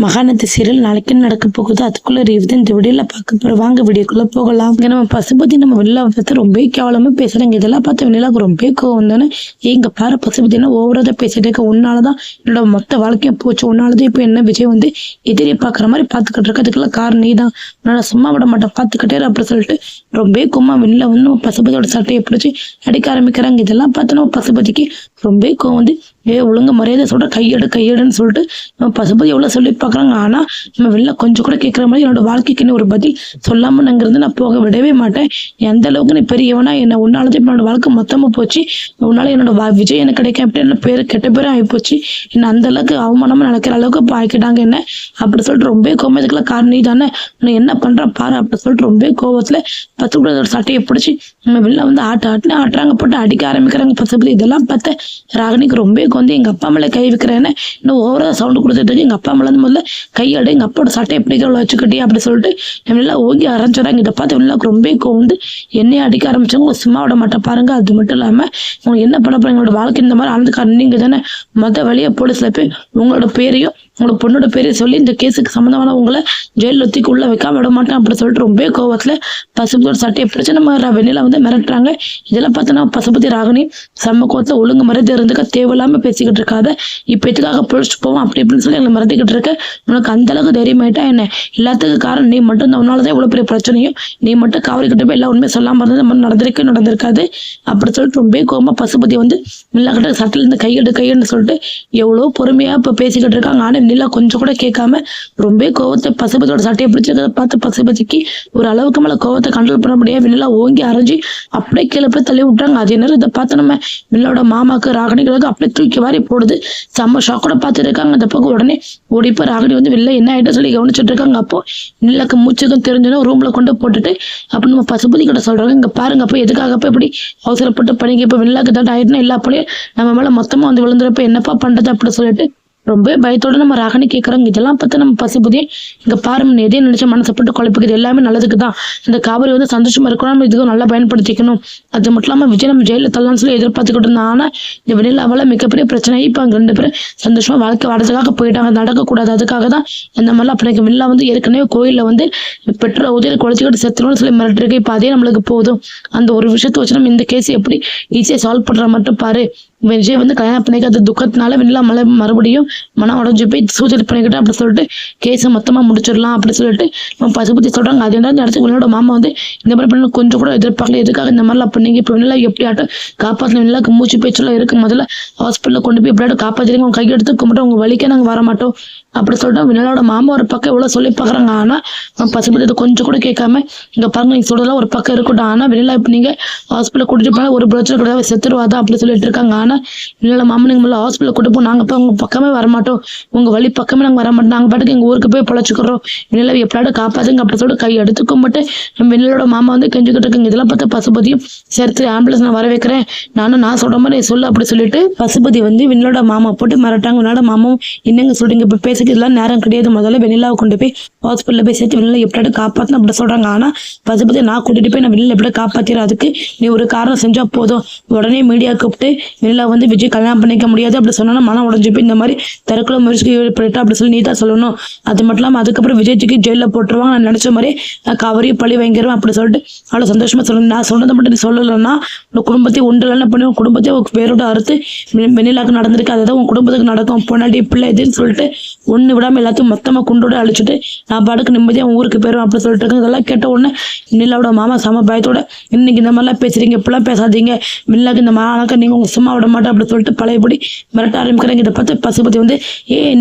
Mahanadi serial நாளைக்கு நடக்க போகுது. அதுக்குள்ள ரிவ்யூ இந்த வீடியோல பார்க்க போறோம். வாங்க வீடியோக்குள்ள போகலாம். இங்க நம்ம பசுபதி நம்ம வெளில பார்த்து ரொம்ப கேவலமா பேசுறாங்க. இதெல்லாம் பார்த்து வெளியில ரொம்ப கோவம் தானே. எங்க பாரு பசுபதினா ஓவரா பேசிட்டு இருக்க. உன்னாலதான் என்னோட மொத்த வாழ்க்கையும் போச்சு. உன்னாலதான் இப்ப என்ன விஜய் வந்து எதிரி பாக்குற மாதிரி பாத்துக்கிட்டு இருக்க. அதுக்கெல்லாம் காரணம் நீ தான். நான் சும்மா விட மாட்டேன் பாத்துக்கிட்டே அப்படி சொல்லிட்டு ரொம்ப கும்மா வெளில வந்து பசுபதியோட சட்டையை பிடிச்சி அடிக்க ஆரம்பிக்கிறாங்க. இதெல்லாம் பார்த்து நம்ம பசுபதிக்கு ரொம்ப கோவம் வந்து ஒழுங்கு மரியாதை சொல்ற கையெடுன்னு சொல்லிட்டு நம்ம பசுபதி எவ்வளவு சொல்லி பாக்குறாங்க. ஆனா நம்ம வெளில கொஞ்சம் கூட கேட்கற மாதிரி என்னோட வாழ்க்கைக்குன்னு ஒரு பதில் சொல்லாம நாங்கிறது நான் போக விடவே மாட்டேன். எந்த அளவுக்கு நீ பெரியவனா என்ன உன்னாலதான் என்னோட வாழ்க்கை மொத்தமா போச்சு. உன்னால என்னோட விஜய் எனக்கு கிடைக்க அப்படின்னு பேரு கெட்ட பேரும் ஆகிப்போச்சு. என்ன அந்த அளவுக்கு அவமானமா நினைக்கிற அளவுக்கு ஆக்கிட்டாங்க என்ன அப்படி சொல்லிட்டு ரொம்ப கோபத்துக்குலாம் காரணம் நீ தானே. நான் என்ன பண்றேன் பாரு அப்படி சொல்லிட்டு ரொம்ப கோபத்துல பசுபதியோட சட்டையை பிடிச்சி நம்ம வெளில வந்து ஆட்டுறாங்க போட்டு அடிக்க ஆரம்பிக்கிறாங்க பசுபதி. இதெல்லாம் பார்த்த ராகினிக்கு ரொம்ப வந்து எங்க அப்பா மேல கை வைக்கிறேன்னு இன்னும் ஓவரா சவுண்ட் கொடுத்துட்டு இருக்கு. எங்க அப்பா மேல இருந்து முதல்ல கையாடு எங்க அப்பாவோட சட்டை எப்படி வச்சுக்கிட்டே அப்படி சொல்லிட்டு எல்லாம் ஓங்கி ஆரம்பிச்சுறாங்க. இதை பார்த்து எல்லாம் ரொம்ப வந்து என்னைய அடிக்க ஆரம்பிச்சவங்க சும்மா விட மாட்டேன் பாருங்க. அது மட்டும் இல்லாம உங்களுக்கு என்ன பண்ண போறாங்க உங்களோட வாழ்க்கை இந்த மாதிரி ஆனதுக்காரன் நீங்க தானே. வழியா போலீஸ்ல போய் உங்களோட பேரையும் உங்களோட பொண்ணோட பேரையும் சொல்லி இந்த கேஸுக்கு சம்மந்தமான உங்களை ஜெயில ஒத்திக்கு உள்ள வைக்காம விட மாட்டேன் அப்படி சொல்லிட்டு ரொம்ப கோவத்துல பசுபதியோட சட்டையை பிடிச்சு நம்ம வெளியில வந்து மிரட்டுறாங்க. இதெல்லாம் பார்த்தோன்னா பசுபதி ராகினி செம்ம கோவத்துல ஒழுங்கு மருந்து இருந்துக்க தேவையில்லாம பேசிக்கிட்டு இருக்காத. இப்ப எதுக்காக பொழிச்சு போவோம் அப்படி இப்படின்னு சொல்லி எங்களை மறந்துக்கிட்டு இருக்க. உனக்கு அந்த அளவுக்கு தைரியமாயிட்டா என்ன. எல்லாத்துக்கும் காரணம் நீ மட்டும் தான். உன்னாலதான் இவ்வளவு பெரிய பிரச்சனையும் நீ மட்டும் காவரி கிட்ட போய் எல்லாம் உண்மையை சொல்லாம இருந்தது நம்ம நடந்திருக்காது அப்படி சொல்லிட்டு ரொம்ப கோவமா பசுபதி வந்து எல்லா கிட்ட சட்டையில இருந்து கையெடுன்னு சொல்லிட்டு எவ்வளவு பொறுமையா இப்ப பேசிக்கிட்டு இருக்காங்க. ஆனா நிலா கொஞ்சம் கூட கேட்காம ரொம்ப கோவத்தை பசுபதியோட சட்டையை பிடிச்சதை பார்த்து பசுபதிக்கு ஒரு அளவுக்கு மேல கோவத்தை கண்ட்ரோல் பண்ண முடியாது. வினிலா ஓங்கி அரைஞ்சி அப்படியே கீழே போய் தள்ளி விட்டாங்க. அது என்ன இதை பார்த்து நம்ம வினிலோட மாமாக்கு ராகினிகளுக்கு அப்படியே தூக்கி வாரி போடுது. செம்ம ஷாக்கோட பார்த்துட்டு இருக்காங்க. அந்த பக்கம் உடனே ஓடிப்ப ராகினி வந்து வெளில என்ன ஆயிட்ட சொல்லி கவனிச்சுட்டு இருக்காங்க. அப்போ நிலாக்கு மூச்சுக்கும் தெரிஞ்சதும் ரூம்ல கொண்டு போட்டுட்டு அப்ப நம்ம பசுபதி கிட்ட சொல்றாங்க இங்க பாருங்க அப்ப எதுக்காக இப்படி அவசரப்பட்டு பண்ணிக்க இப்ப வினிலாக்கு தான் ஆயிட்டுனா எல்லா அப்படியே நம்ம மேல மொத்தமா வந்து விழுந்துறப்ப என்னப்பா பண்றது அப்படி சொல்லிட்டு ரொம்ப பயத்தோட நம்ம ராகினி கேட்கறாங்க. இதெல்லாம் பார்த்து நம்ம பசுபதி இங்க பாருங்க எதையும் நினைச்ச மனசப்பட்டு குழப்பிக்குது. எல்லாமே நல்லதுக்கு தான். இந்த காவிரி வந்து சந்தோஷமா இருக்கணும். நம்ம இதுக்கும் நல்லா பயன்படுத்திக்கணும். அது மட்டும் இல்லாம விஜய் நம்ம ஜெயில தள்ளலாம்னு சொல்லி எதிர்பார்த்துக்கிட்டு இருந்தா. ஆனா இந்த வெளியில மிகப்பெரிய பிரச்சனை. இப்ப அங்க 2 பேரும் சந்தோஷமா வாழ்க்கை வாடறதுக்காக போயிட்டாங்க. நடக்கக்கூடாது. அதுக்காக தான் இந்த மாதிரிலாம் அப்படி வெளில வந்து ஏற்கனவே கோயில்ல வந்து பெட்ரோல் உதவி குழச்சிக்கிட்டு செத்துணும்னு சொல்லி மிரட்டிருக்கு. இப்ப அதே நம்மளுக்கு போதும். அந்த ஒரு விஷயத்த வச்சு நம்ம இந்த கேஸ் எப்படி ஈஸியா சால்வ் பண்ற மட்டும் பாரு. விஜய் வந்து கல்யாணம் பண்ணிக்காத துக்கத்தினால வெளியில மறுபடியும் மனம் உடஞ்சு போய் சூசைட் பண்ணிக்கிட்டு அப்படி சொல்லிட்டு கேஸை மொத்தமா முடிச்சிடலாம் அப்படி சொல்லிட்டு நம்ம பசுபதி சொல்றாங்க. அது என்ன அடுத்து உன்னோட மாமா வந்து இந்த மாதிரி பண்ண கொஞ்சம் கூட எதிர்பார்க்கல. எதுக்காக இந்த மாதிரிலாம் பண்ணீங்க. இப்ப வெளியில எப்படி ஆட்டும் காப்பாற்றணும். வெளியில மூச்சு பேச்செல்லாம் இருக்கு. முதல்ல ஹாஸ்பிட்டல்ல கொண்டு போய் எப்படியாட்டும் காப்பாற்றிருங்க. உங்க கையெடுத்து கும்பிட்டு உங்க வலிக்க நாங்க வர மாட்டோம் அப்படி சொல்லிட்டு வினலோட மாமா ஒரு பக்கம் எவ்வளவு சொல்லி பாக்குறாங்க. ஆனா பசுபதி கொஞ்சம் கூட கேட்காம இங்க பாருங்க நீங்க சொல்றதெல்லாம் ஒரு பக்கம் இருக்கட்டும். ஆனா வினலா இப்ப நீங்க ஹாஸ்பிட்டல் கூட்டிட்டு போனா ஒரு பிரச்சனை கிடையாது செத்துருவாதான் அப்படி சொல்லிட்டு இருக்காங்க. ஆனா வினலோட மாமா நீங்க முதல்ல ஹாஸ்பிட்டல் கூட்டு போ. நாங்க உங்க பக்கமே வரமாட்டோம். உங்க வழி பக்கமே நாங்க வர மாட்டோம். நாங்க பாட்டுக்கு எங்க ஊருக்கு போய் பொழைச்சுக்கிறோம். வினலா எப்படியாவது காப்பாத்துங்க அப்படி சொல்லிட்டு கை எடுத்து கும்பிட்டு வினலோட மாமா வந்து கெஞ்சிக்கிட்டு இருக்காங்க. இதெல்லாம் பார்த்தா பசுபதியும் சரி ஆம்புலன்ஸ் நான் வர வைக்கிறேன். நான் சொல்ற மாதிரி சொல்லு அப்படி சொல்லிட்டு பசுபதி வந்து வினலோட மாமா போட்டு மிரட்டாங்க. வினலோட மாமாவும் என்னங்க சொல்றீங்க இப்ப பேச இதெல்லாம் நேரம் கிடையாது. முதல்ல வெண்ணிலாவை கொண்டு போய் ஹாஸ்பிட்டல்ல போய் சேர்த்து வெளியில எப்படியாவது காப்பாத்தணும் அப்படி சொல்றாங்க. ஆனா பசுபதி நான் கூட்டிட்டு போய் நான் வெளியில எப்படி காப்பாத்திர அதுக்கு நீ ஒரு காரணம் செஞ்சா போதும். உடனே மீடியா கூப்பிட்டு வெளியில வந்து விஜய் கல்யாணம் பண்ணிக்க முடியாது அப்படி சொன்னா மனம் உடஞ்சு போய் இந்த மாதிரி தற்கொலை முயற்சிக்கு ஈடுபட்டு அப்படி சொல்லி நீ தான் சொல்லணும். அது மட்டும் இல்லாம அதுக்கப்புறம் விஜய்க்கு ஜெயில போட்டுருவாங்க. நான் நினைச்ச மாதிரி காவிரியை பழி வாங்கிடுவேன் அப்படி சொல்லிட்டு அவ்வளவு சந்தோஷமா சொல்லணும். நான் சொன்னதை மட்டும் நீ சொல்லலைன்னா உன் குடும்பத்தையும் உண்டு பண்ணி உன் குடும்பத்தையும் வேரோட அறுத்து வெண்ணிலாக்கு நடந்திருக்கு. அதுதான் உன் குடும்பத்துக்கு நடக்கும். பொன்னாடி பிள்ளை இதுன்னு சொல்லிட்டு ஒண்ணு விடாம எல்லாத்தையும் மொத்தமா குண்டோட அழிச்சுட்டு நான் பாட்டுக்கு நிம்மதியா ஊருக்கு போயிடும் அப்படி சொல்லிட்டு இருக்காங்க. இதெல்லாம் கேட்ட உடனே வினிலாவோட மாமா சம பயத்தோட இன்னைக்கு இந்த மாதிரிலாம் பேசுறீங்க இப்பெல்லாம் பேசாதீங்க. வினிலாக்கு இந்த மாணாக்க நீங்க உங்க சும்மா விட மாட்டேன் அப்படி சொல்லிட்டு பழையபடி மிரட்ட ஆரம்பிக்கிறாங்க. இதை பார்த்து பசுபதி வந்து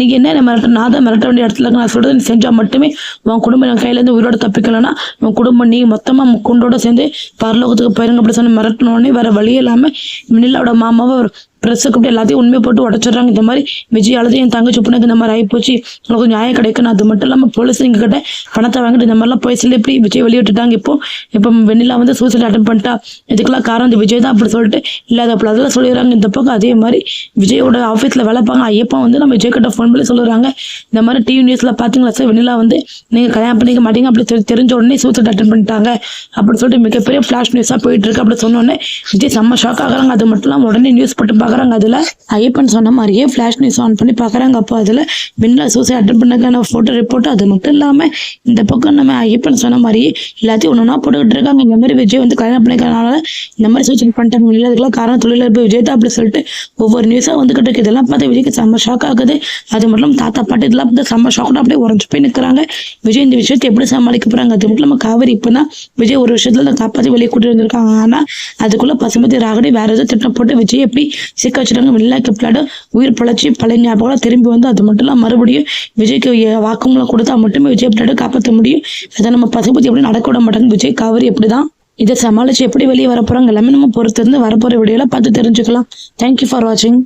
நீங்க என்ன மிரட்ட நான் தான் மிரட்ட வேண்டிய இடத்துல நான் சொல்றது நீ செஞ்சா மட்டுமே உன் குடும்பம் என் கையில இருந்து உயிரோட தப்பிக்கலன்னா உன் குடும்பம் நீ மொத்தமா குண்டோட சேர்ந்து பரலோகத்துக்கு போயிருங்க அப்படி சொல்லி மிரட்டணுன்னே வேற வழி இல்லாம வினிலாவோட மாமாவை ப்ரெஸ்ஸை கூப்பிட்டு எல்லாத்தையும் உண்மையை போட்டு உடச்சிடுறாங்க. இந்த மாதிரி விஜய் அழுது என் தங்கச்சி பொண்ணுக்கு இந்த மாதிரி ஆகிப்போச்சு உங்களுக்கு நியாயம் கிடைக்கணும். அது மட்டும் இல்லாமல் போலீஸ் எங்க கிட்ட பணத்தை வாங்கிட்டு இந்த மாதிரிலாம் போய் சொல்லி எப்படி விஜய் வெளியிட்டுட்டாங்க. இப்போ வெண்ணிலா வந்து சூசைட் அட்டன் பண்ணிட்டா இதுக்கெல்லாம் காரணம் இந்த விஜய் தான் அப்படி சொல்லிட்டு இல்லாதப்போ அதெல்லாம் சொல்லிடுறாங்க. இந்த பக்கம் அதே மாதிரி விஜயோட ஆஃபீஸில் வேலைப்பாங்க ஐயப்பா வந்து நம்ம விஜய் கிட்ட ஃபோன் பண்ணி சொல்லுறாங்க இந்த மாதிரி டிவி நியூஸ்ல பார்த்தீங்களா சார் வெண்ணிலா வந்து நீங்க கல்யாணம் பண்ணிக்க மாட்டீங்க அப்படி தெரிஞ்ச உடனே சூசைட் அட்டன் பண்ணிட்டாங்க அப்படி சொல்லிட்டு மிகப்பெரிய ஃபிளாஷ் நியூஸாக போயிட்டு இருக்கு அப்படி சொன்னோடனே விஜய் செம்ம ஷாக் ஆகுறாங்க. அது மட்டும் இல்லாமல் உடனே நியூஸ் போட்டு பார்க்குறாங்க. பாக்குறாங்க. அதுல ஐயப்பன் சொன்ன மாதிரியே ஃபிளாஷ் நியூஸ் ஆன் பண்ணி பாக்குறாங்க. அப்போ அதுல வெண்ணிலா சூசைட் அட்டன் பண்ணக்கான போட்டோ ரிப்போர்ட். அது மட்டும் இல்லாம இந்த பக்கம் நம்ம ஐயப்பன் சொன்ன மாதிரி எல்லாத்தையும் ஒன்னொன்னா போட்டுக்கிட்டு இருக்காங்க. இந்த மாதிரி விஜய் வந்து கல்யாணம் பண்ணிக்கிறதுனால இந்த மாதிரி சூசைட் பண்ணிட்டாங்க, அதுக்கெல்லாம் காரணம் தொழிலதிபர் விஜய் தான் அப்படி சொல்லிட்டு ஒவ்வொரு நியூஸா வந்துகிட்டு இருக்கு. இதெல்லாம் பார்த்து விஜய்க்கு செம்ம ஷாக் ஆகுது. அது மட்டும் தாத்தா பாட்டு இதெல்லாம் பார்த்து செம்ம ஷாக்னா அப்படியே உறைஞ்சு போய் நிற்கிறாங்க. விஜய் இந்த விஷயத்தை எப்படி சமாளிக்க போறாங்க? அது மட்டும் நம்ம காவேரி இப்பதான் விஜய் ஒரு விஷயத்துல காப்பாற்றி வெளியே கூட்டி வந்திருக்காங்க. ஆனா அதுக்குள்ள பசுமதி ராகடி வேற ஏதோ திட்டம் போட்டு விஜய் எப்படி சிக்க வச்சுட்டாங்க. வெண்ணிலா கெப்லாடு உயிர் பழச்சி பழைய ஞாபகம் திரும்பி வந்து அது மட்டும் இல்லாம மறுபடியும் விஜய்க்கு வாக்குமூலம் கொடுத்தா மட்டுமே விஜய் பிள்ளாடு காப்பாற்ற முடியும். அதை நம்ம பசுபதி எப்படி நடக்க விட மாட்டாங்க. விஜய் காவேரி எப்படிதான் இதை சமாளிச்சு எப்படி வெளியே வரப்போறாங்க எல்லாமே நம்ம பொறுத்து இருந்து வரப்போற வீடியோல பார்த்து தெரிஞ்சுக்கலாம். தேங்க்யூ ஃபார் வாட்சிங்.